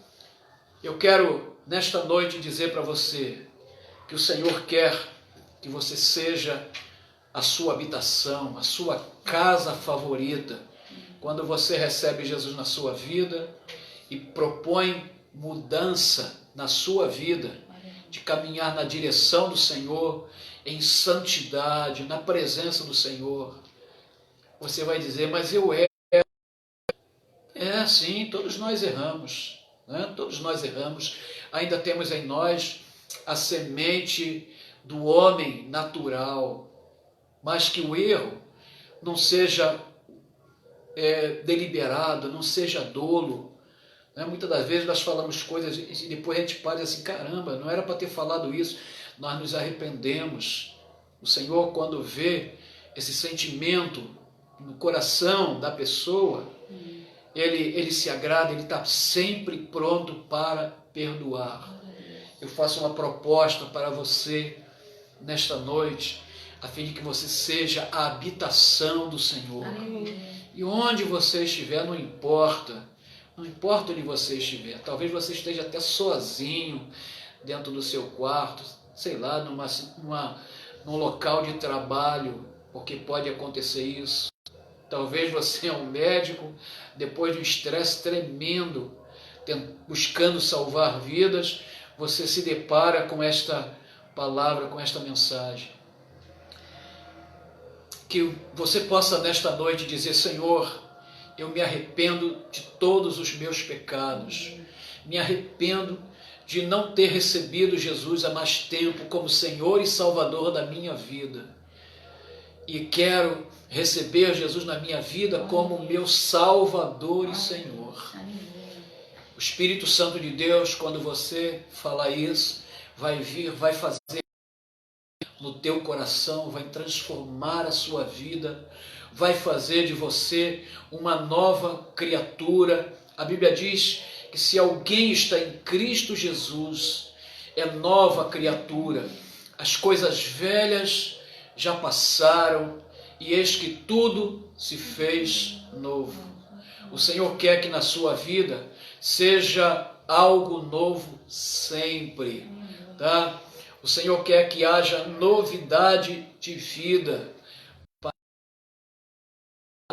eu quero nesta noite dizer para você que o Senhor quer que você seja a sua habitação, a sua casa favorita, quando você recebe Jesus na sua vida e propõe mudança na sua vida, de caminhar na direção do Senhor, em santidade, na presença do Senhor. Você vai dizer, mas eu erro. Sim, todos nós erramos, Todos nós erramos. Ainda temos em nós a semente do homem natural, mas que o erro não seja deliberado, não seja dolo. Muitas das vezes nós falamos coisas e depois a gente para assim, caramba, não era para ter falado isso. Nós nos arrependemos O Senhor, quando vê esse sentimento no coração da pessoa, Ele se agrada, Ele está sempre pronto para perdoar. Eu faço uma proposta para você nesta noite, a fim de que você seja a habitação do Senhor. E onde você estiver, não importa onde você estiver. Talvez você esteja até sozinho dentro do seu quarto, sei lá, num local de trabalho, porque pode acontecer isso. Talvez você é um médico, depois de um estresse tremendo, buscando salvar vidas, você se depara com esta palavra, com esta mensagem. Que você possa nesta noite dizer: Senhor, eu me arrependo de todos os meus pecados, me arrependo de não ter recebido Jesus há mais tempo como Senhor e Salvador da minha vida. E quero receber Jesus na minha vida como meu Salvador e Senhor. O Espírito Santo de Deus, quando você falar isso, vai vir, vai fazer no teu coração, vai transformar a sua vida, vai fazer de você uma nova criatura. A Bíblia diz que se alguém está em Cristo Jesus, é nova criatura. As coisas velhas já passaram e eis que tudo se fez novo. O Senhor quer que na sua vida seja algo novo sempre, tá? O Senhor quer que haja novidade de vida.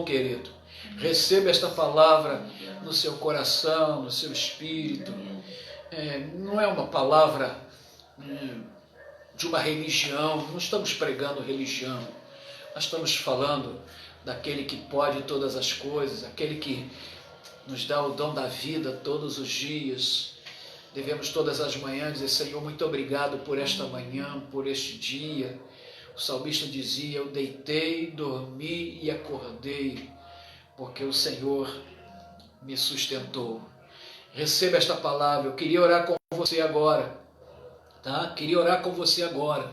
Querido, receba esta palavra no seu coração, no seu espírito. Não é uma palavra de uma religião, não estamos pregando religião, nós estamos falando daquele que pode todas as coisas, aquele que nos dá o dom da vida todos os dias. Devemos todas as manhãs dizer: Senhor, muito obrigado por esta manhã, por este dia. O salmista dizia: eu deitei, dormi e acordei, porque o Senhor me sustentou. Receba esta palavra. Eu queria orar com você agora, tá? Queria orar com você agora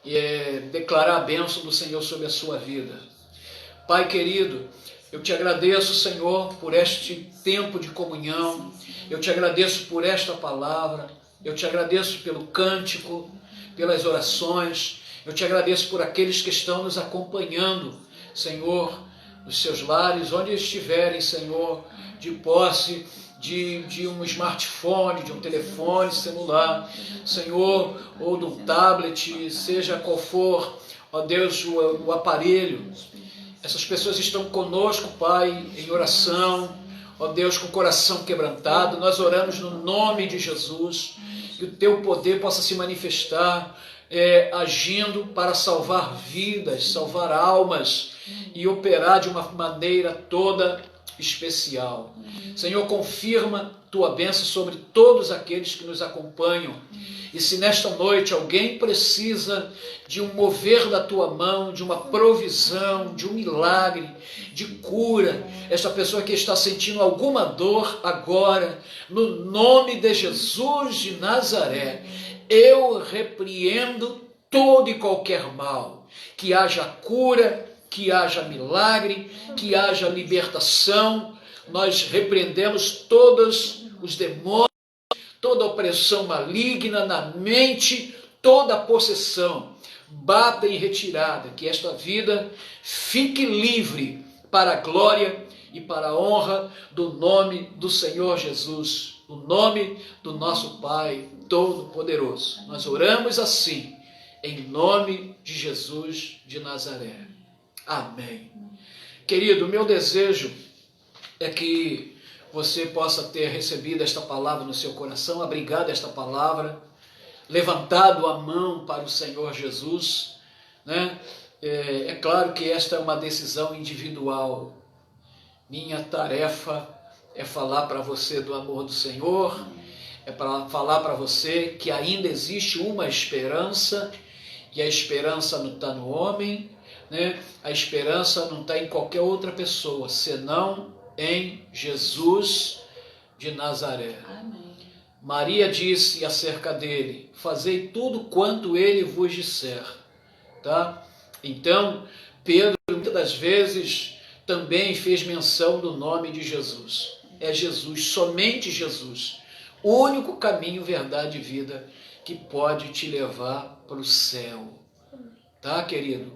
e declarar a bênção do Senhor sobre a sua vida. Pai querido, eu te agradeço, Senhor, por este tempo de comunhão. Eu te agradeço por esta palavra. Eu te agradeço pelo cântico, pelas orações. Eu te agradeço por aqueles que estão nos acompanhando, Senhor, nos seus lares, onde estiverem, Senhor, de posse de um smartphone, de um telefone celular, Senhor, ou de um tablet, seja qual for, ó Deus, o aparelho. Essas pessoas estão conosco, Pai, em oração, ó Deus, com o coração quebrantado. Nós oramos no nome de Jesus, que o teu poder possa se manifestar, agindo para salvar vidas, salvar almas e operar de uma maneira toda especial. Senhor, confirma tua bênção sobre todos aqueles que nos acompanham. E se nesta noite alguém precisa de um mover da tua mão, de uma provisão, de um milagre, de cura, esta pessoa que está sentindo alguma dor agora, no nome de Jesus de Nazaré, eu repreendo todo e qualquer mal. Que haja cura, que haja milagre, que haja libertação. Nós repreendemos todos os demônios, toda opressão maligna na mente, toda possessão. Bata em retirada, que esta vida fique livre para a glória e para a honra do nome do Senhor Jesus, o nome do nosso Pai Todo-Poderoso. Nós oramos assim, em nome de Jesus de Nazaré. Amém. Querido, meu desejo é que você possa ter recebido esta palavra no seu coração, abrigado esta palavra, levantado a mão para o Senhor Jesus, né? É claro que esta é uma decisão individual. Minha tarefa é falar para você do amor do Senhor, é para falar para você que ainda existe uma esperança, e a esperança não está no homem, né? A esperança não está em qualquer outra pessoa, senão em Jesus de Nazaré. Amém. Maria disse acerca dele: fazei tudo quanto ele vos disser. tá? Então, Pedro, muitas das vezes, também fez menção do nome de Jesus. É Jesus, somente Jesus, o único caminho, verdade e vida que pode te levar para o céu. Tá, querido?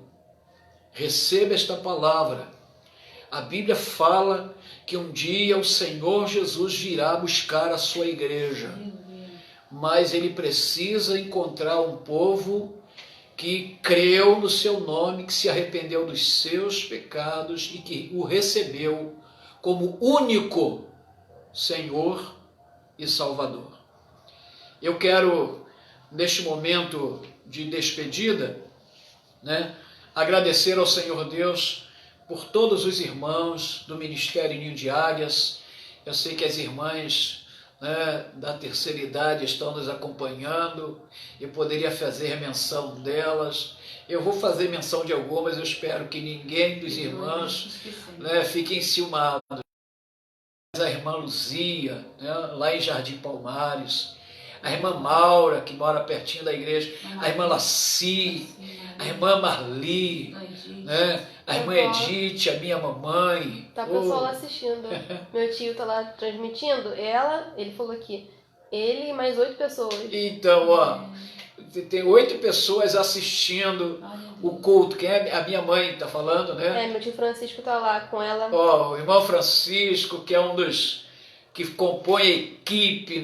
Receba esta palavra. A Bíblia fala que um dia o Senhor Jesus virá buscar a sua igreja, mas ele precisa encontrar um povo que creu no seu nome, que se arrependeu dos seus pecados e que o recebeu como único Senhor e Salvador. Eu quero, neste momento de despedida, agradecer ao Senhor Deus por todos os irmãos do Ministério Ninho de Águias. Eu sei que as irmãs da terceira idade estão nos acompanhando. Eu poderia fazer menção delas. Eu vou fazer menção de algumas, eu espero que ninguém dos irmãos fique enciumado. A irmã Luzia, lá em Jardim Palmares, a irmã Maura, que mora pertinho da igreja, a irmã Laci, a irmã Marli, a irmã Edith, a minha mamãe. Tá o pessoal lá assistindo. Meu tio tá lá transmitindo. Ele falou aqui, ele e mais 8 pessoas. Então, tem 8 pessoas assistindo o culto. Quem é? A minha mãe está falando, né? Meu tio Francisco tá lá com ela. O irmão Francisco, que é um dos que compõe a equipe,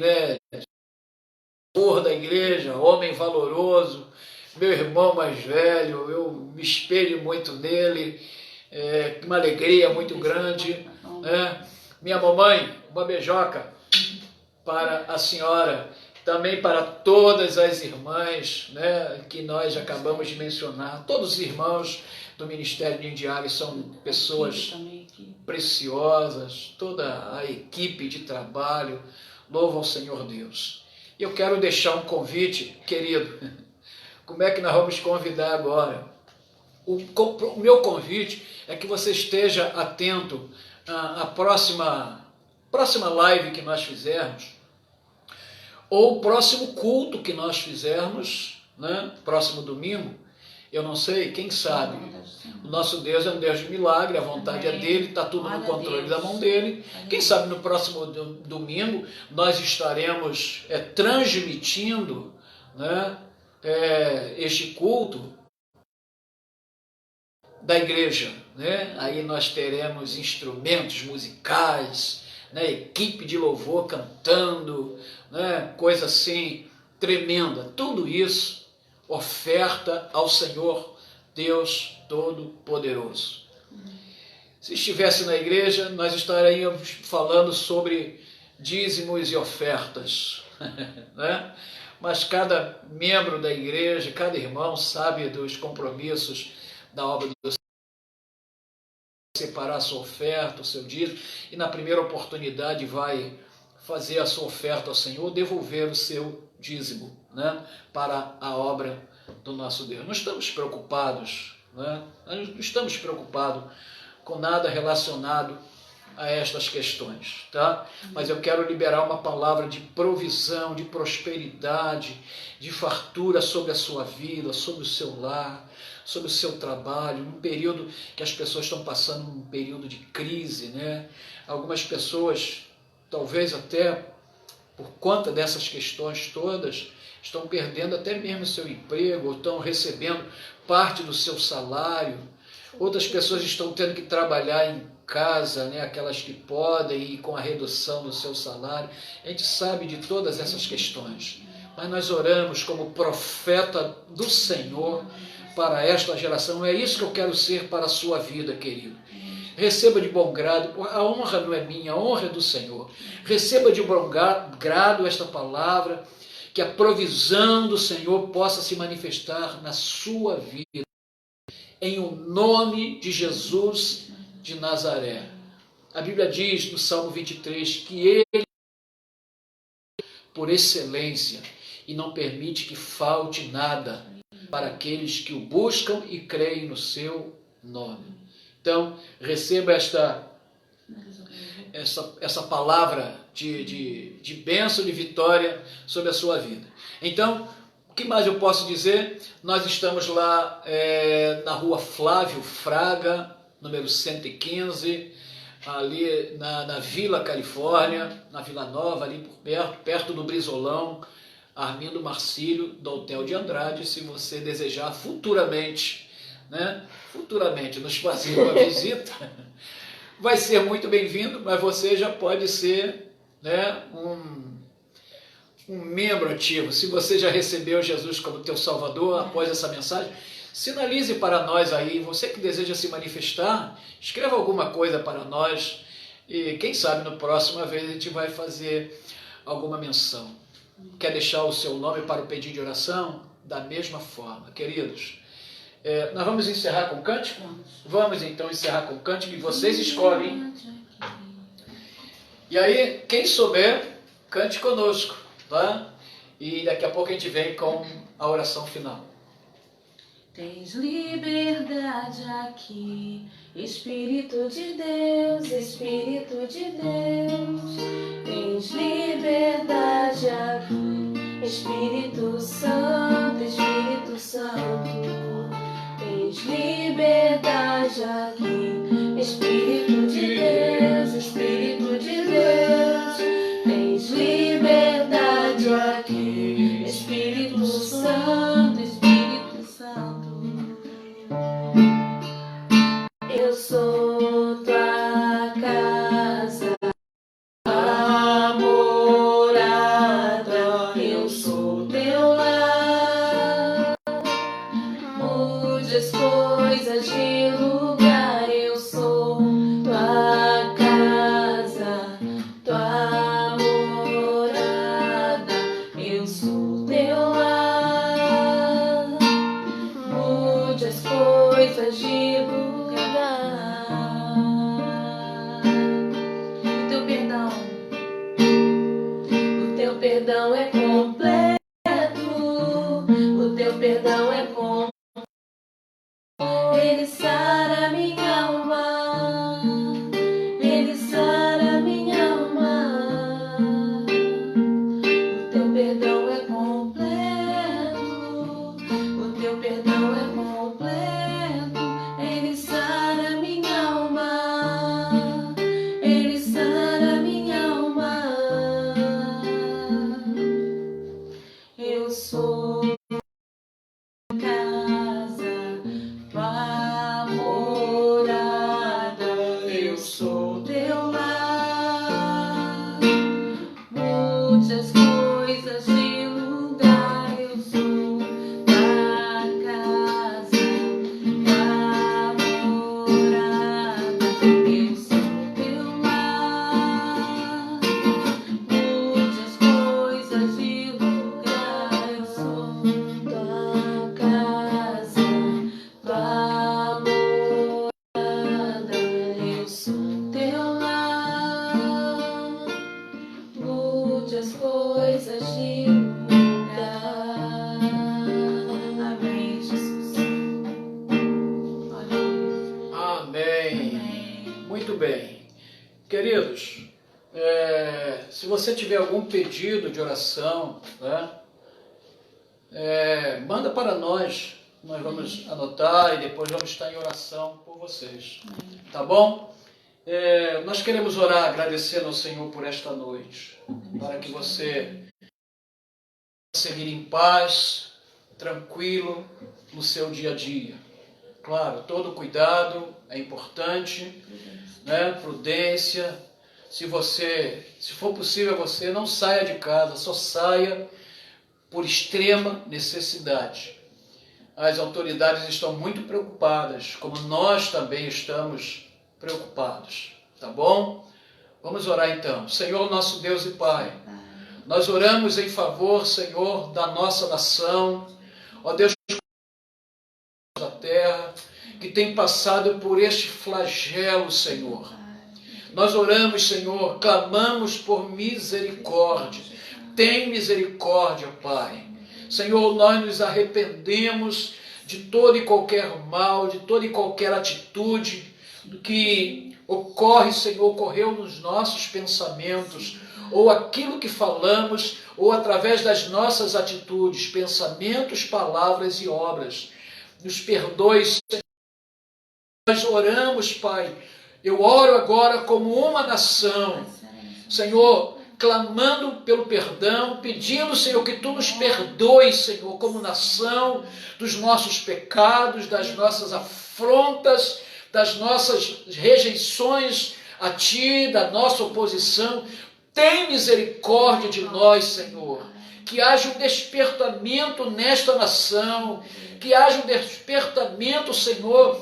da igreja, homem valoroso, meu irmão mais velho, eu me espelho muito nele, uma alegria muito grande. Minha mamãe, uma beijoca para a senhora, também para todas as irmãs que nós acabamos de mencionar. Todos os irmãos do Ministério Ninho de Águias são pessoas preciosas, toda a equipe de trabalho, louva ao Senhor Deus. Eu quero deixar um convite, querido. Como é que nós vamos convidar agora? O meu convite é que você esteja atento à próxima live que nós fizermos, ou o próximo culto que nós fizermos, próximo domingo. Eu não sei, quem sabe? O nosso Deus é um Deus de milagre, a vontade é dele, está tudo no controle da mão dele. Quem sabe no próximo domingo nós estaremos transmitindo este culto da igreja. Aí nós teremos instrumentos musicais, equipe de louvor cantando, coisa assim tremenda. Tudo isso oferta ao Senhor Deus Todo-Poderoso. Se estivesse na igreja, nós estaríamos falando sobre dízimos e ofertas, Mas cada membro da igreja, cada irmão sabe dos compromissos da obra do Senhor, separar a sua oferta, o seu dízimo, e na primeira oportunidade vai fazer a sua oferta ao Senhor, devolver o seu dízimo para a obra do nosso Deus. Não estamos preocupados, nós não estamos preocupados com nada relacionado a estas questões, tá? Mas eu quero liberar uma palavra de provisão, de prosperidade, de fartura sobre a sua vida, sobre o seu lar, sobre o seu trabalho, num período que as pessoas estão passando um período de crise, Algumas pessoas, talvez até por conta dessas questões todas, estão perdendo até mesmo seu emprego, ou estão recebendo parte do seu salário. Outras pessoas estão tendo que trabalhar em casa, aquelas que podem, e com a redução do seu salário. A gente sabe de todas essas questões, mas nós oramos como profeta do Senhor para esta geração. É isso que eu quero ser para a sua vida, querido. Receba de bom grado, a honra não é minha, a honra é do Senhor. Receba de bom grado esta palavra, que a provisão do Senhor possa se manifestar na sua vida, em o nome de Jesus de Nazaré. A Bíblia diz no Salmo 23 que Ele por excelência e não permite que falte nada para aqueles que o buscam e creem no seu nome. Então, receba essa palavra de bênção, de vitória sobre a sua vida. Então, O que mais eu posso dizer? Nós estamos lá na rua Flávio Fraga, número 115, ali na Vila Califórnia, na Vila Nova, ali por perto do Brizolão, Armindo Marcílio, do Hotel de Andrade. Se você desejar futuramente, né, nos fazer uma visita, vai ser muito bem-vindo, mas você já pode ser, né, um membro ativo. Se você já recebeu Jesus como teu Salvador após essa mensagem, sinalize para nós aí. Você que deseja se manifestar, escreva alguma coisa para nós e quem sabe no próxima vez a gente vai fazer alguma menção. Quer deixar o seu nome para o pedido de oração? Da mesma forma, queridos. Nós vamos encerrar com cântico? Vamos então encerrar com cântico e vocês escolhem. E aí, quem souber, cante conosco, tá? E daqui a pouco a gente vem com a oração final. Tens liberdade aqui, Espírito de Deus, Espírito de Deus. Tens liberdade aqui, Espírito Santo, Espírito Santo. Tens liberdade aqui, Espírito de Deus, Espírito de Deus. Tens liberdade aqui, Espírito Santo, Espírito Santo. Eu sou tua casa, a morada, eu sou teu lar. Mude as coisas de lugar, eu sou tua casa, tua morada, eu sou teu lar. Mude as coisas de lugar. O teu perdão é completo, o teu perdão é completo. Ele sara minha alma, ele sara minha alma. O teu perdão é completo, o teu perdão é completo. Ele sara minha alma, ele sara minha alma. Eu sou casa, tua morada, eu sou teu lar. Mude as coisas de lugar, eu sou tua casa, tua morada, eu sou teu lar. Mude as coisas de lugar, eu sou tua casa, tua morada, eu sou teu lar. Mude as coisas de lugar. Amém, Jesus. Amém. Muito bem. Queridos, se você tiver algum pedido de oração, né, manda para nós. Nós vamos anotar e depois vamos estar em oração por vocês. Tá bom? Nós queremos orar agradecendo ao Senhor por esta noite, para que você possa seguir em paz, tranquilo no seu dia a dia. Claro, todo cuidado é importante, né? Prudência. Se for possível, você não saia de casa, só saia por extrema necessidade. As autoridades estão muito preocupadas, como nós também estamos preocupados, tá bom? Vamos orar então. Senhor, nosso Deus e Pai, nós oramos em favor, Senhor, da nossa nação, ó Deus da terra, que tem passado por este flagelo, Senhor. Nós oramos, Senhor, clamamos por misericórdia. Tem misericórdia, Pai. Senhor, nós nos arrependemos de todo e qualquer mal, de toda e qualquer atitude que ocorre, Senhor, ocorreu nos nossos pensamentos, ou aquilo que falamos, ou através das nossas atitudes, pensamentos, palavras e obras. Nos perdoe, Senhor. Nós oramos, Pai. Eu oro agora como uma nação, Senhor, clamando pelo perdão, pedindo, Senhor, que Tu nos perdoes, Senhor, como nação, dos nossos pecados, das nossas afrontas, das nossas rejeições a Ti, da nossa oposição. Tem misericórdia de nós, Senhor. Que haja um despertamento nesta nação, que haja um despertamento, Senhor,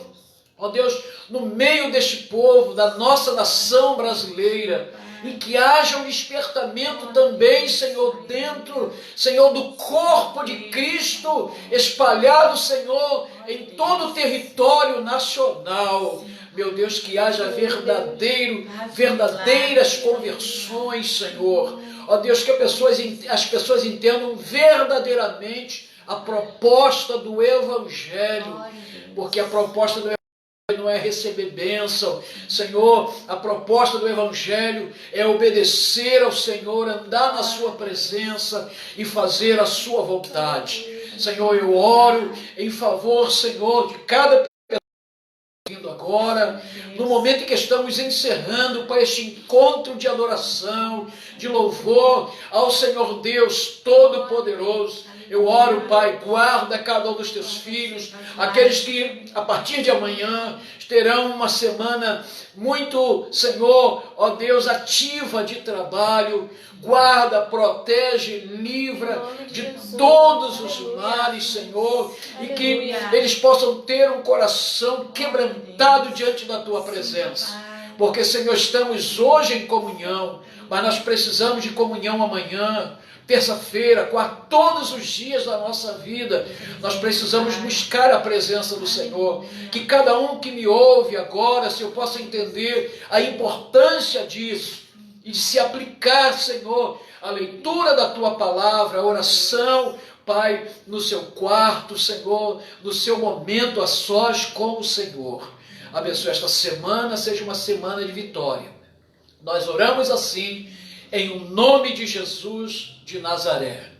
ó Deus, no meio deste povo, da nossa nação brasileira, e que haja um despertamento também, Senhor, dentro, Senhor, do corpo de Cristo, espalhado, Senhor, em todo o território nacional. Meu Deus, que haja verdadeiras conversões, Senhor. Ó Deus, que as pessoas entendam verdadeiramente a proposta do Evangelho, porque a proposta do Evangelho não é receber bênção, Senhor. A proposta do Evangelho é obedecer ao Senhor, andar na sua presença e fazer a sua vontade. Senhor, eu oro em favor, Senhor, de cada vindo agora, no momento em que estamos encerrando para este encontro de adoração, de louvor ao Senhor Deus Todo-Poderoso. Eu oro, Pai, guarda cada um dos teus filhos, aqueles que a partir de amanhã terão uma semana muito, Senhor, ó Deus, ativa de trabalho. Guarda, protege, livra de todos os males, Senhor, e que eles possam ter um coração quebrantado diante da Tua presença. Porque, Senhor, estamos hoje em comunhão, mas nós precisamos de comunhão amanhã, terça-feira, todos os dias da nossa vida. Nós precisamos buscar a presença do Senhor. Que cada um que me ouve agora, se eu possa entender a importância disso, e de se aplicar, Senhor, a leitura da Tua palavra, a oração, Pai, no seu quarto, Senhor, no seu momento a sós com o Senhor. Abençoe esta semana, seja uma semana de vitória. Nós oramos assim, em nome de Jesus de Nazaré.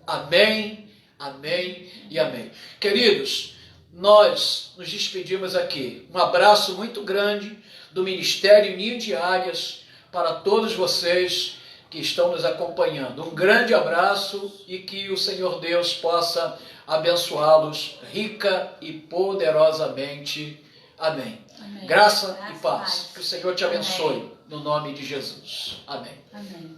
Amém, amém e amém. Queridos, nós nos despedimos aqui. Um abraço muito grande do Ministério Ninho de Águias para todos vocês que estão nos acompanhando. Um grande abraço e que o Senhor Deus possa abençoá-los rica e poderosamente. Amém. Amém. Graça e paz. Que o Senhor te abençoe. Amém. No nome de Jesus. Amém. Amém.